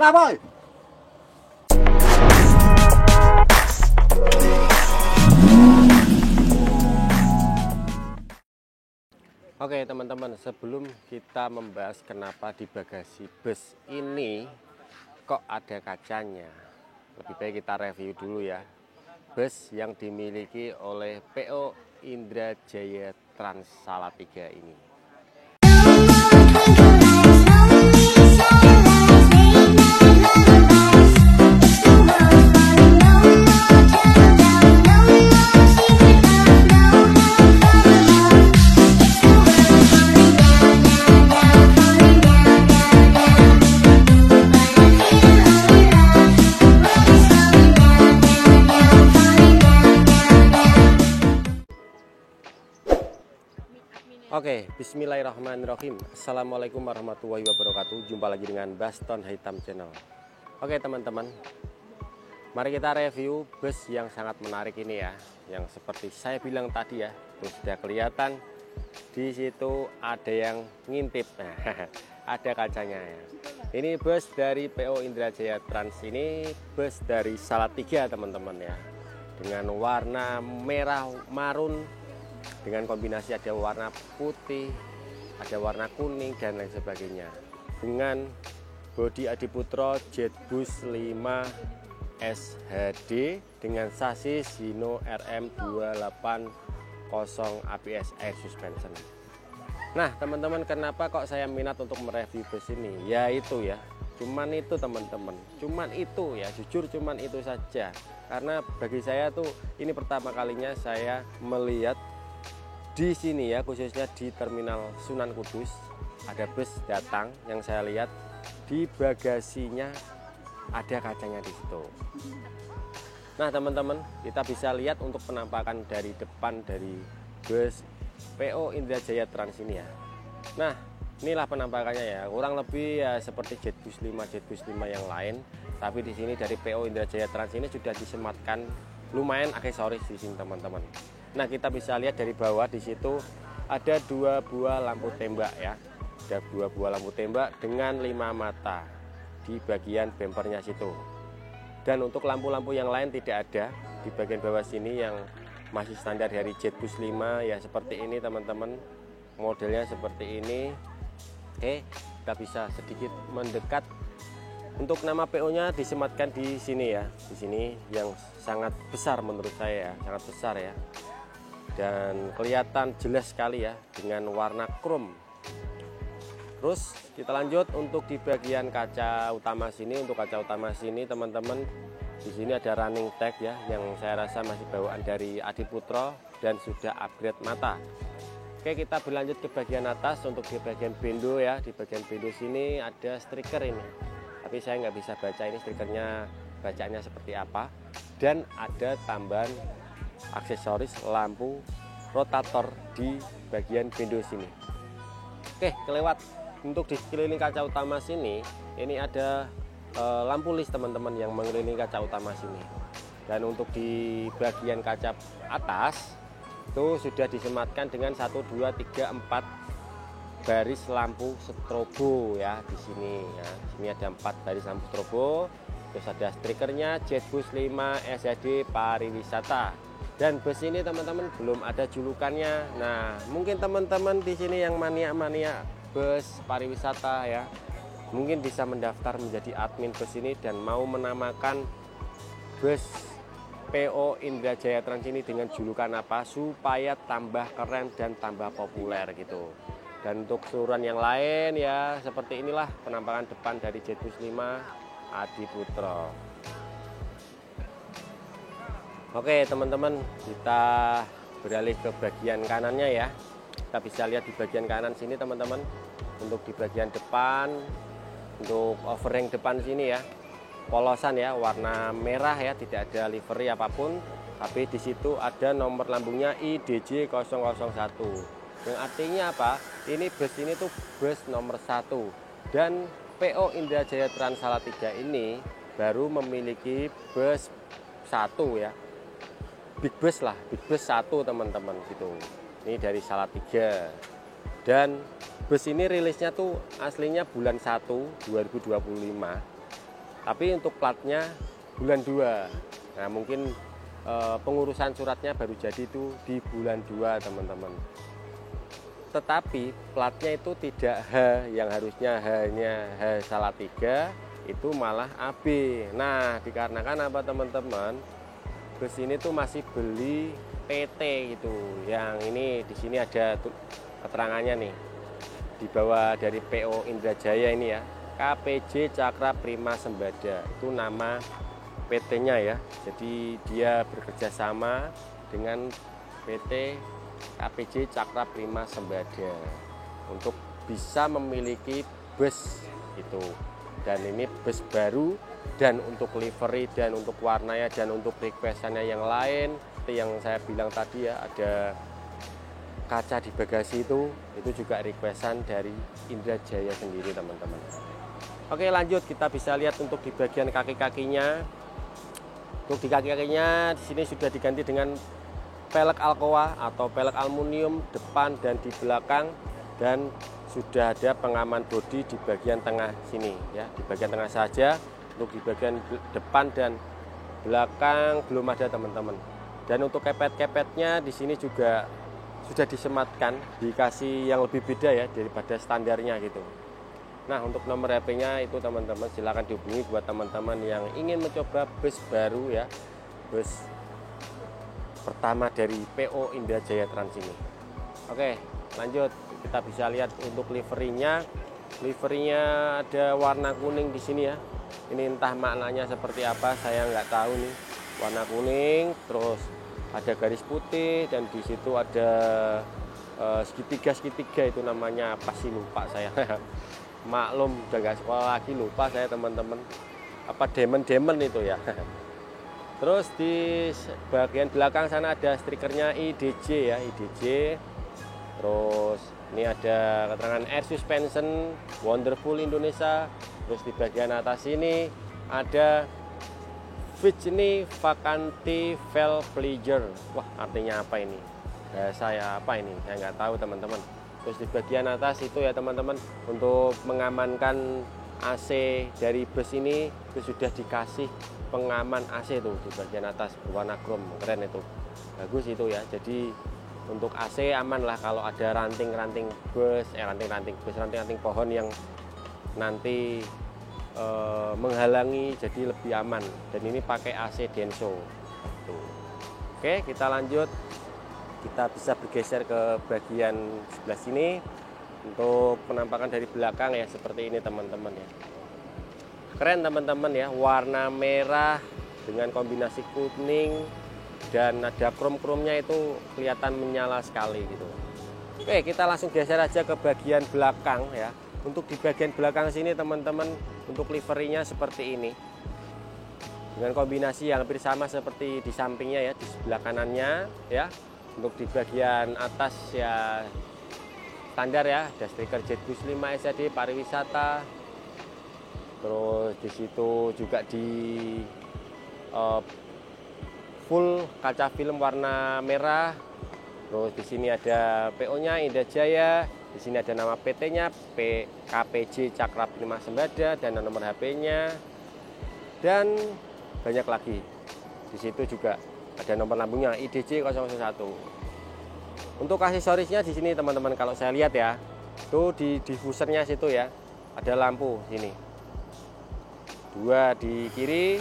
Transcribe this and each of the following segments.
Lah, boy. Oke teman-teman, sebelum kita membahas kenapa di bagasi bus ini kok ada kacanya, lebih baik kita review dulu ya bus yang dimiliki oleh PO Indrajaya Trans Salatiga ini. Oke, bismillahirrahmanirrahim. Assalamualaikum warahmatullahi wabarakatuh. Jumpa lagi dengan Baston Hitam Channel. Oke teman-teman, mari kita review bus yang sangat menarik ini ya. Yang seperti saya bilang tadi ya, tuh sudah kelihatan di situ ada yang ngintip. Ada kacanya ya. Ini bus dari PO Indrajaya Trans, ini bus dari Salatiga teman-teman ya. Dengan warna merah marun, dengan kombinasi ada warna putih, ada warna kuning dan lain sebagainya, dengan bodi Adiputro Jetbus 5 SHD dengan sasis Hino RM280 ABS Air Suspension. Nah teman-teman, kenapa kok saya minat untuk mereview bus ini? Ya itu ya, cuman itu teman-teman, cuman itu ya, jujur cuman itu saja. Karena bagi saya tuh ini pertama kalinya saya melihat di sini ya, khususnya di Terminal Sunan Kudus, ada bus datang yang saya lihat di bagasinya ada kacanya di situ. Nah teman-teman, kita bisa lihat untuk penampakan dari depan dari bus PO Indrajaya Trans ini ya. Nah inilah penampakannya ya, kurang lebih ya seperti Jetbus 5 yang lain, tapi di sini dari PO Indrajaya Trans ini sudah disematkan lumayan aksesoris di sini teman-teman. Nah kita bisa lihat dari bawah di situ ada 2 buah lampu tembak ya, ada 2 buah lampu tembak dengan 5 mata di bagian bempernya situ. Dan untuk lampu-lampu yang lain tidak ada di bagian bawah sini yang masih standar dari Jetbus 5 ya, seperti ini teman-teman, modelnya seperti ini. Oke, kita bisa sedikit mendekat. Untuk nama PO-nya disematkan di sini ya, di sini yang sangat besar menurut saya ya, sangat besar ya. Dan kelihatan jelas sekali ya dengan warna chrome. Terus kita lanjut untuk di bagian kaca utama sini. Untuk kaca utama sini teman-teman, di sini ada running tag ya, yang saya rasa masih bawaan dari Adiputro dan sudah upgrade mata. Oke, kita berlanjut ke bagian atas. Untuk di bagian bendo ya, di bagian bendo sini ada stiker ini, tapi saya nggak bisa baca ini stikernya bacaannya seperti apa. Dan ada tambahan aksesoris lampu rotator di bagian bendo sini. Oke, kelewat. Untuk di sekeliling kaca utama sini ini ada lampu lis teman-teman yang mengelilingi kaca utama sini. Dan untuk di bagian kaca atas itu sudah disematkan dengan 1 2 3 4 baris lampu strobo ya di sini ya. Di sini ada 4 baris lampu strobo. Terus ada stikernya Jetbus 5 SHD Pariwisata. Dan bus ini teman-teman belum ada julukannya. Nah, mungkin teman-teman di sini yang mania-mania bus pariwisata ya, mungkin bisa mendaftar menjadi admin bus ini dan mau menamakan bus PO Indrajaya Trans ini dengan julukan apa supaya tambah keren dan tambah populer gitu. Dan untuk keseluruhan yang lain ya seperti inilah penampakan depan dari Jetbus 5 Adiputro. Oke teman-teman, kita beralih ke bagian kanannya ya. Kita bisa lihat di bagian kanan sini teman-teman. Untuk di bagian depan, untuk overhang depan sini ya, polosan ya, warna merah ya, tidak ada livery apapun. Tapi di situ ada nomor lambungnya IDJ 001. Yang artinya apa? Ini bus ini tuh bus nomor 1. Dan PO Indrajaya Trans Salatiga ini baru memiliki bus 1 ya. Big bus lah, big bus 1 teman-teman gitu. Ini dari Salatiga. Dan bus ini rilisnya tuh aslinya bulan 1 2025. Tapi untuk platnya bulan 2. Nah mungkin pengurusan suratnya baru jadi itu di bulan 2 teman-teman. Tetapi platnya itu tidak H, yang harusnya hanya H Salatiga, itu malah AB. Nah dikarenakan apa teman-teman, bus ini tuh masih beli PT gitu. Yang ini di sini ada keterangannya nih, di bawah dari PO Indrajaya ini ya, KPJ Cakra Prima Sembada, itu nama PT-nya ya. Jadi dia bekerja sama dengan PT KPJ Cakra Prima Sembada untuk bisa memiliki bus itu. Dan ini bus baru, dan untuk livery dan untuk warnanya dan untuk requestannya yang lain seperti yang saya bilang tadi ya, ada kaca di bagasi itu juga requestan dari Indrajaya sendiri teman-teman. Oke lanjut, kita bisa lihat untuk di bagian kaki-kakinya. Untuk di kaki-kakinya di sini sudah diganti dengan pelek Alcoa atau pelek aluminium depan dan di belakang, dan sudah ada pengaman bodi di bagian tengah sini ya, di bagian tengah saja. Untuk di bagian depan dan belakang belum ada teman-teman. Dan untuk kepet-kepetnya di sini juga sudah disematkan, dikasih yang lebih beda ya daripada standarnya gitu. Nah untuk nomor HP-nya itu teman-teman silahkan dihubungi buat teman-teman yang ingin mencoba bus baru ya, bus pertama dari PO Indrajaya Trans ini. Oke lanjut, kita bisa lihat untuk liverinya. Liverinya ada warna kuning di sini ya. Ini entah maknanya seperti apa, saya nggak tahu nih. Warna kuning, terus ada garis putih, dan di situ ada segitiga itu namanya apa sih, lupa saya. Maklum udah nggak sekolah lagi, lupa saya teman-teman. Apa demon itu ya. Terus di bagian belakang sana ada stikernya IDJ ya, IDJ. Terus ini ada keterangan air suspension Wonderful Indonesia. Terus di bagian atas ini ada Virginie Vacanti Vel Pleasure. Wah artinya apa ini? Saya apa ini? Saya nggak tahu teman-teman. Terus di bagian atas itu ya teman-teman, untuk mengamankan AC dari bus ini itu sudah dikasih pengaman AC tuh di bagian atas berwarna chrome, keren itu, bagus itu ya. Jadi untuk AC aman lah kalau ada ranting-ranting bus, ranting-ranting pohon yang nanti menghalangi, jadi lebih aman. Dan ini pakai AC Denso tuh. Oke kita lanjut, kita bisa bergeser ke bagian sebelah sini untuk penampakan dari belakang ya, seperti ini teman-teman ya. Keren teman-teman ya, warna merah dengan kombinasi kuning dan ada krom-kromnya itu kelihatan menyala sekali gitu. Oke kita langsung geser aja ke bagian belakang ya. Untuk di bagian belakang sini teman-teman, untuk liverinya seperti ini dengan kombinasi yang hampir sama seperti di sampingnya ya, di sebelah kanannya ya. Untuk di bagian atas ya standar ya, ada stiker Jetbus 5 SAD pariwisata. Terus di situ juga di full kaca film warna merah. Terus di sini ada PO-nya Indrajaya, di sini ada nama PT-nya KPJ Cakra Prima Sembada dan nomor HP-nya, dan banyak lagi. Di situ juga ada nomor lambungnya IDJ 001. Untuk aksesorisnya di sini teman-teman, kalau saya lihat ya, itu di diffusernya situ ya, ada lampu sini. 2 di kiri,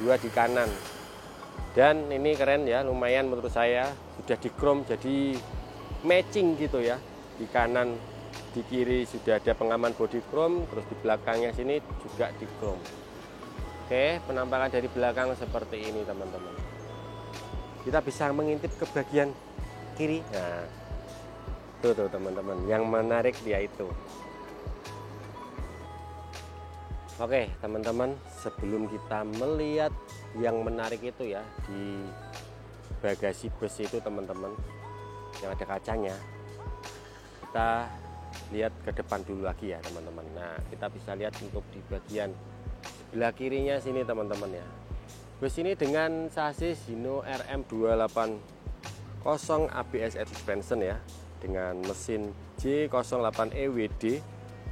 2 di kanan. Dan ini keren ya, lumayan menurut saya, sudah di chrome jadi matching gitu ya. Di kanan di kiri sudah ada pengaman body chrome, terus di belakangnya sini juga di chrome. Oke, penampakan dari belakang seperti ini teman-teman. Kita bisa mengintip ke bagian kiri. Nah, tuh teman-teman, yang menarik dia itu. Oke teman-teman, sebelum kita melihat yang menarik itu ya di bagasi bus itu teman-teman, yang ada kacanya, kita lihat ke depan dulu lagi ya teman-teman. Nah kita bisa lihat untuk di bagian sebelah kirinya sini teman-teman ya. Bus ini dengan sasis Hino RM280 ABS air suspension ya, dengan mesin J08 EWD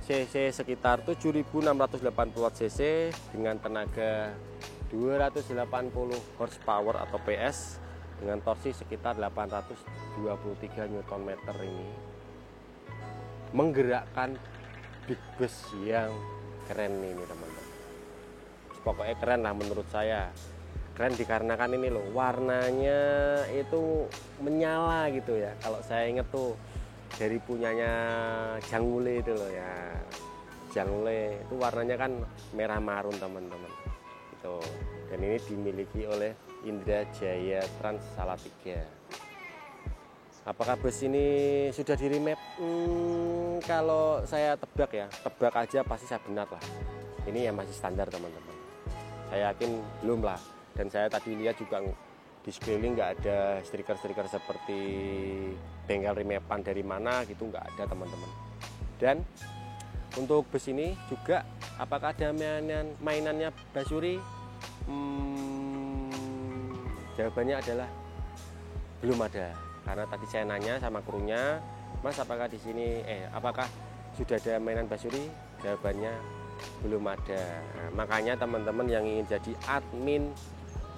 cc sekitar 7.680 cc dengan tenaga 280 horsepower atau PS dengan torsi sekitar 823 Nm ini menggerakkan big bus yang keren ini teman-teman. Pokoknya keren lah menurut saya. Keren dikarenakan ini loh, warnanya itu menyala gitu ya. Kalau saya inget tuh dari punyanya Janggule itu loh ya. Janggule itu warnanya kan merah marun teman-teman. Itu. Dan ini dimiliki oleh Indra Jaya Trans Salatiga. Apakah bus ini sudah di remap? Kalau saya tebak ya, tebak aja pasti saya benar lah. Ini ya masih standar teman-teman. Saya yakin belum lah. Dan saya tadi lihat juga di sekeliling nggak ada stiker-stiker seperti bengkel remapan dari mana gitu, nggak ada teman-teman. Dan untuk bus ini juga apakah ada mainannya Basuri? Jawabannya adalah belum ada. Karena tadi saya nanya sama krunya, Mas apakah di sini apakah sudah ada mainan Basuri? Jawabannya belum ada. Nah, makanya teman-teman yang ingin jadi admin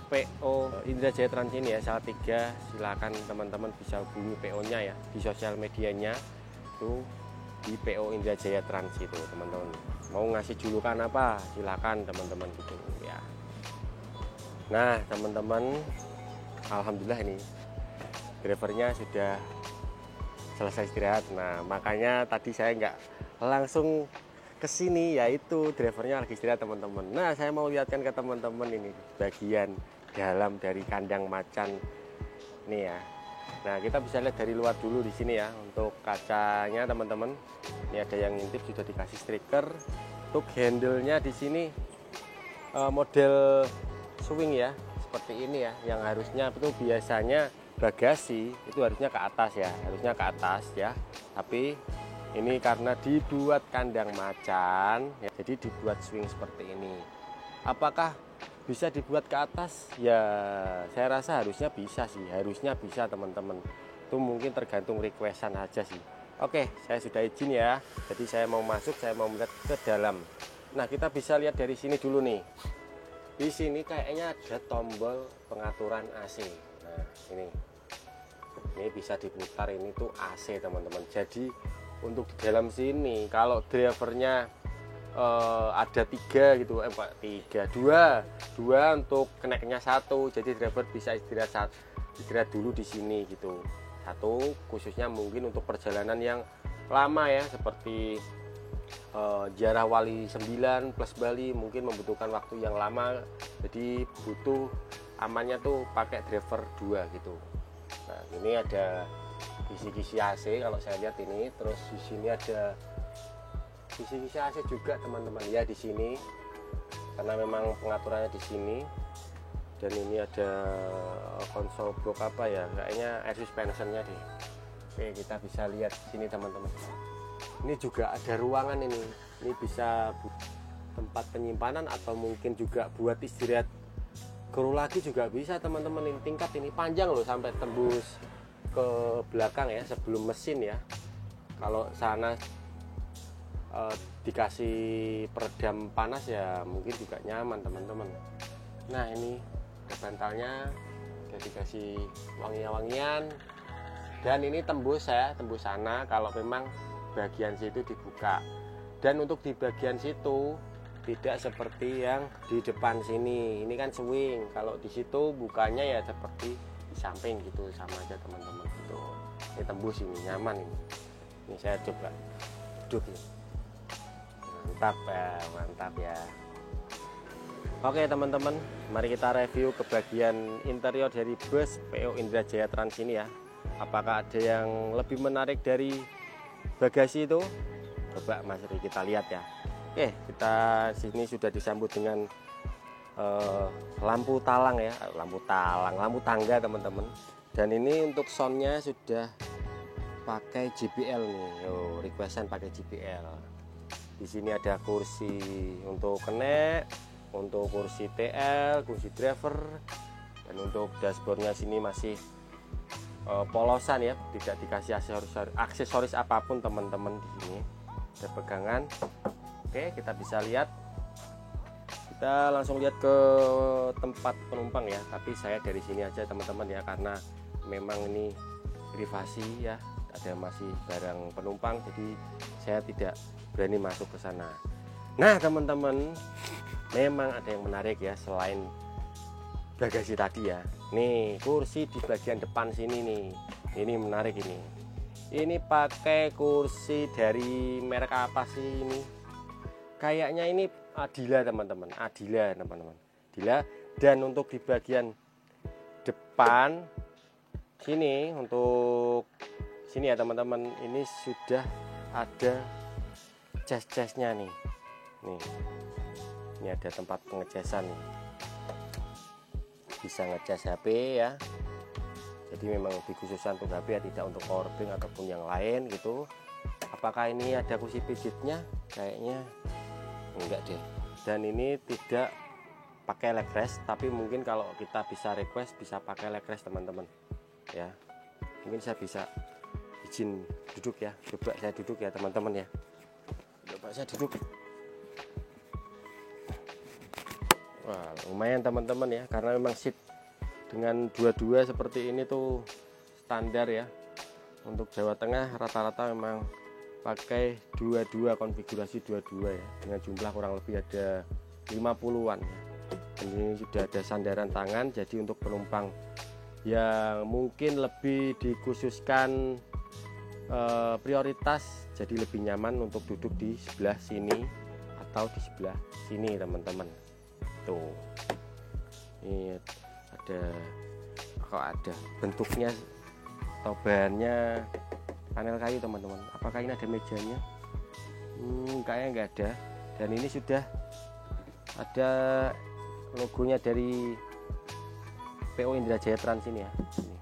PO Indra Jaya Trans ini ya, Salatiga, silakan teman-teman bisa hubungi PO-nya ya di sosial medianya itu di PO Indra Jaya Trans itu teman-teman. Mau ngasih julukan apa silakan teman-teman gitu ya. Nah teman-teman, alhamdulillah ini drivernya sudah selesai istirahat. Nah makanya tadi saya nggak langsung ke sini, yaitu drivernya lagi istirahat teman-teman. Nah saya mau lihatkan ke teman-teman ini bagian dalam dari kandang macan nih ya. Nah kita bisa lihat dari luar dulu di sini ya. Untuk kacanya teman-teman, ini ada yang ngintip sudah dikasih stiker. Untuk handle-nya di sini model swing ya, seperti ini ya. Yang harusnya itu biasanya bagasi itu harusnya ke atas ya, harusnya ke atas ya. Tapi ini karena dibuat kandang macan ya, jadi dibuat swing seperti ini. Apakah bisa dibuat ke atas? Ya saya rasa harusnya bisa sih, harusnya bisa teman-teman. Itu mungkin tergantung requestan aja sih. Oke, saya sudah izin ya. Jadi saya mau masuk, saya mau melihat ke dalam. Nah kita bisa lihat dari sini dulu nih. Di sini kayaknya ada tombol pengaturan AC. Nah ini bisa diputar, ini tuh AC teman-teman. Jadi untuk di dalam sini kalau drivernya ada 3 gitu, dua untuk keneknya 1, jadi driver bisa istirahat dulu di sini gitu. 1 khususnya mungkin untuk perjalanan yang lama ya, seperti Ziarah Wali 9 plus Bali mungkin membutuhkan waktu yang lama, jadi butuh amannya tuh pakai driver 2 gitu. Nah ini ada kisi-kisi AC kalau saya lihat ini, terus di sini ada kisi-kisi AC juga teman-teman ya di sini, karena memang pengaturannya di sini. Dan ini ada konsol box apa ya, kayaknya air suspensionnya deh. Oke kita bisa lihat di sini teman-teman. Ini juga ada ruangan ini bisa tempat penyimpanan atau mungkin juga buat istirahat kru lagi juga bisa teman-teman. Ini tingkat ini panjang loh sampai tembus ke belakang ya, sebelum mesin ya. Kalau sana dikasih peredam panas ya mungkin juga nyaman teman-teman. Nah ini ada bantalnya, udah dikasih wangi-wangian, dan ini tembus ya, tembus sana kalau memang bagian situ dibuka. Dan untuk di bagian situ tidak seperti yang di depan sini, ini kan swing. Kalau di situ bukanya ya seperti di samping gitu, sama aja teman-teman gitu. Ini tembus, ini nyaman ini. Ini saya coba duduk nih. Mantap ya. Oke teman-teman, mari kita review ke bagian interior dari bus PO Indra Jaya Trans ini ya. Apakah ada yang lebih menarik dari bagasi itu? Coba mari kita lihat ya. Oke, kita sini sudah disambut dengan lampu talang ya, lampu tangga teman-teman. Dan ini untuk soundnya sudah pakai JBL nih, requestan pakai JBL. Di sini ada kursi untuk kenek, untuk kursi TL, kursi driver, dan untuk dashboardnya sini masih polosan ya, tidak dikasih aksesoris apapun teman-teman di sini. ada pegangan. Oke, kita bisa lihat. Kita langsung lihat ke tempat penumpang ya, tapi saya dari sini aja teman-teman ya, karena memang ini privasi ya, ada masih barang penumpang, jadi saya tidak berani masuk ke sana. Nah teman-teman, memang ada yang menarik ya selain bagasi tadi ya. Nih kursi di bagian depan sini nih, ini menarik ini. Ini pakai kursi dari merek apa sih ini? Kayaknya ini Adila teman-teman, Adila teman-teman, Adila. Dan untuk di bagian depan sini, untuk sini ya teman-teman, ini sudah ada cas-casnya nih. Ini ada tempat pengecasan nih. Bisa ngecas HP ya. Jadi memang dikhususkan untuk HP ya, tidak untuk powerbank ataupun yang lain gitu. Apakah ini ada kursi pijitnya? Kayaknya enggak deh. Dan ini tidak pakai leg rest, tapi mungkin kalau kita bisa request bisa pakai leg rest teman-teman ya. Mungkin saya bisa izin duduk ya, coba saya duduk ya teman-teman ya, coba saya duduk. Wah lumayan teman-teman ya, karena memang seat dengan dua-dua seperti ini tuh standar ya. Untuk Jawa Tengah rata-rata memang pakai dua-dua, konfigurasi dua-dua ya, dengan jumlah kurang lebih ada 50-an ya. Dan ini sudah ada sandaran tangan, jadi untuk penumpang yang mungkin lebih dikhususkan prioritas, jadi lebih nyaman untuk duduk di sebelah sini atau di sebelah sini teman-teman. Tuh ini ada, kok ada bentuknya atau bahannya panel kayu teman-teman. Apakah ini ada mejanya? Kayaknya nggak ada. Dan ini sudah ada logonya dari PO Indra Jaya Trans ini ya. Ini.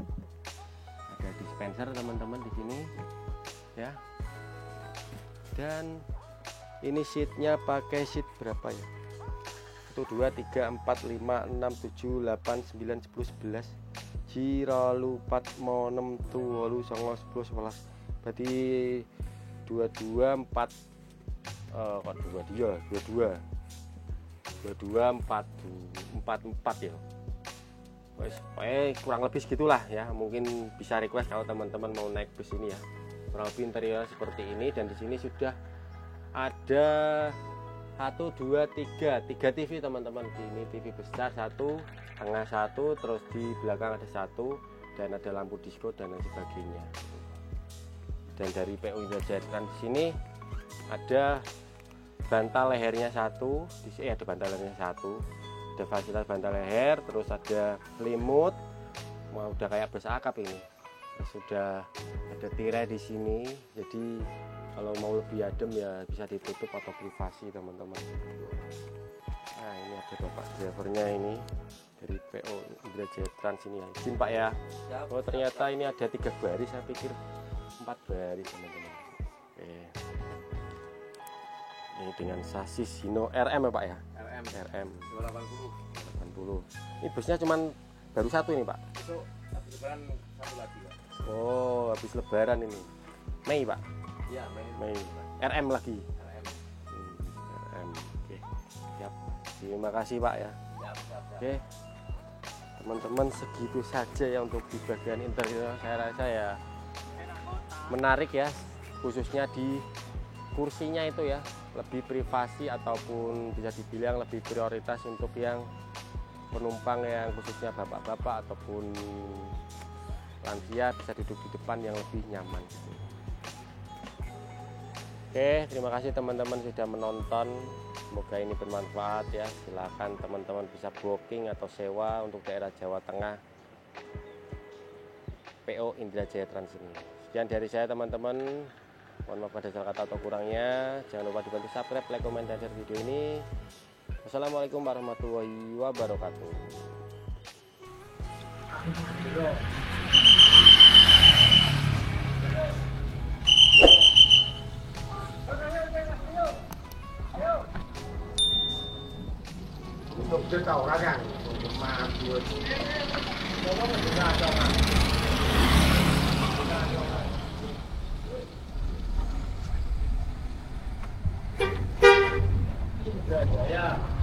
Ada dispenser teman-teman di sini ya. Dan ini seatnya pakai seat berapa ya? 1 2 3 4 5 6 7 8 9 10 11 Jiralu 4 mo 6 7 8 9 10 11. Berarti 22 4 kok 22 4 ya. Wes, kurang lebih segitulah ya. Mungkin bisa request kalau teman-teman mau naik bus ini ya. Kurang lebih interior seperti ini, dan di sini sudah ada 1 2 3 TV teman-teman. Ini TV besar satu, tengah satu, terus di belakang ada satu, dan ada lampu disco dan lain sebagainya. Dan dari PO Indra Jaya Trans di sini ada bantal lehernya satu, di sini ada bantal lehernya satu, ada fasilitas bantal leher, terus ada selimut, udah kayak bus akap ini. Terus sudah ada tirai di sini, jadi kalau mau lebih adem ya bisa ditutup atau privasi teman-teman. Nah ini ada bapak drivernya ini dari PO Indra Jaya Trans ini ya. Izin Pak ya. Oh ternyata ini ada 3 baris, saya pikir 4 baris teman-teman. Oke. Ini dengan sasis Hino RM ya Pak ya? RM 280. Ini busnya cuman baru satu ini Pak? Besok habis lebaran satu lagi Pak. Oh habis lebaran ini. Mei Pak? Iya Mei. RM lagi? RM. RM. Oke. Siap. Terima kasih Pak ya. Siap. Oke. Teman-teman segitu saja ya untuk di bagian interior. Saya rasa ya menarik ya, khususnya di kursinya itu ya, lebih privasi ataupun bisa dibilang lebih prioritas untuk yang penumpang yang khususnya bapak-bapak ataupun lansia bisa duduk di depan yang lebih nyaman gitu. Oke, terima kasih teman-teman sudah menonton, semoga ini bermanfaat ya. Silakan teman-teman bisa booking atau sewa untuk daerah Jawa Tengah PO Indra Jaya Trans ini. Sekian dari saya teman-teman, mohon maaf ada salah kata atau kurangnya. Jangan lupa dibantu subscribe, like, komen, dan share video ini. Wassalamualaikum warahmatullahi wabarakatuh. Untuk kita orang kan, untuk mabut. Kalau nggak ada Jaya.